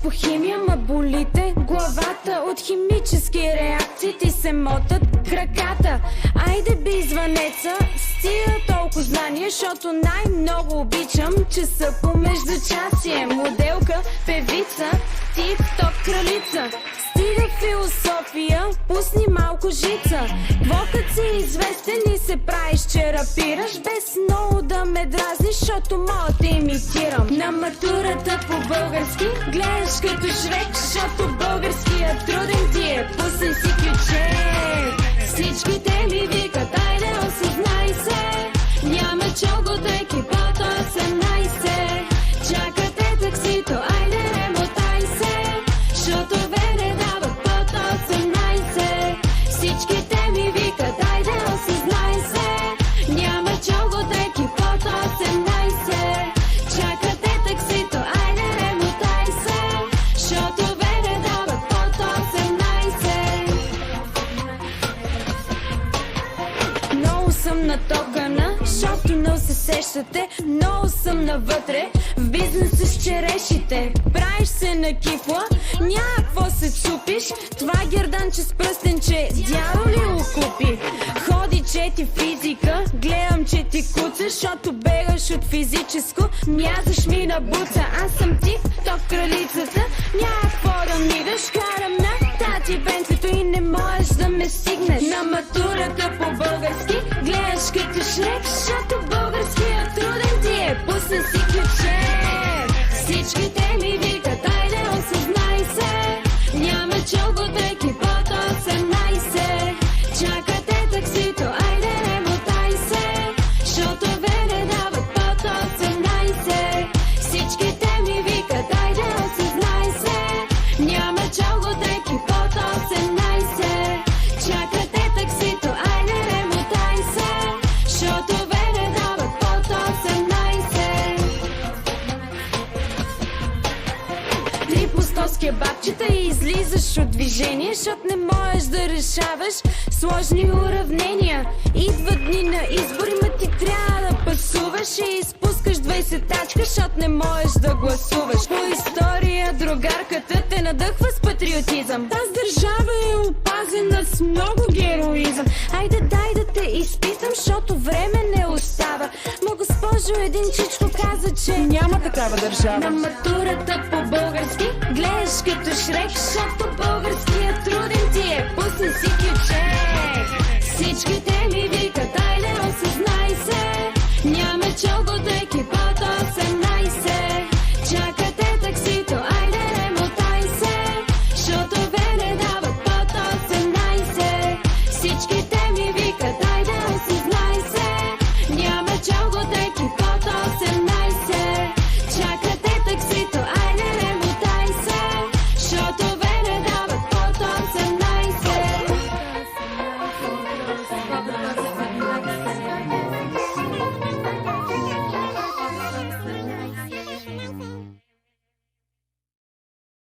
по химия, ма болите главата от химически реакции, ти се мотат краката. Айде би звънеца с тия толкова знания, защото най-много обичам часа по междучасие. Моделка, певица, тип-топ кралица. Стига философия, пусни малко жица. Кво като си известен и се правиш, че рапираш, без много да ме дразниш, защото мога да имитирам. На матурата по български гледаш като Шрек, защото българският труден ти е. Пусни си ключе. Всичките ми викат, айде осъзнай се. Няма чоготеки под 18. Чакате таксито, айде ремотай се, защото не дават под 18. Всичките ми викат, айде осъзнай се. Няма чоготеки под 18. Чакате таксито, айде ремотай се, защото не дават под 18. Много съм натокана, защото не се сещате. Много съм навътре в бизнеса с черешите. Правиш се на кифла, няма какво се чупиш. Това герданче с пръстенче дядо ли го купи? Ходи, чети физика, гледам, че ти куцаш, защото бегаш от физическо, мязаш ми на буца. Аз съм тип-топ кралицата, няма какво да мигаш. Карам на тати бенцето и не можеш да ме стигнеш. На матурата по български гледаш като Шрек, защото българският труден ти е. Пусна си ключе. Всичките ми викат, айде осъзнай се. Няма чоготеки под 18. Чакате таксито, айде ремотай се, защото не дават под 18. Всичките ми викат, айде осъзнай се. Няма чоготеки под 18. Чакате таксито, айде ремотай се, защото не дават под 18. Три по 100 с кебабчета и излизаш от движение, защото не можеш да решаваш сложни уравнения. Идват дни на избори, ма ти трябва да пасуваш и изпускаш 20 тачка, защото не можеш да гласуваш. По история другарката те надъхва с патриотизъм. Тази държава е опазена с много героизъм. Айде дай да те изпитам, защото време не остава. Ма госпожо, един чичко каза, че Няма такава държава. на матурата по български гледаш като Шрек, защото българският труден ти е. Пусни си ключе.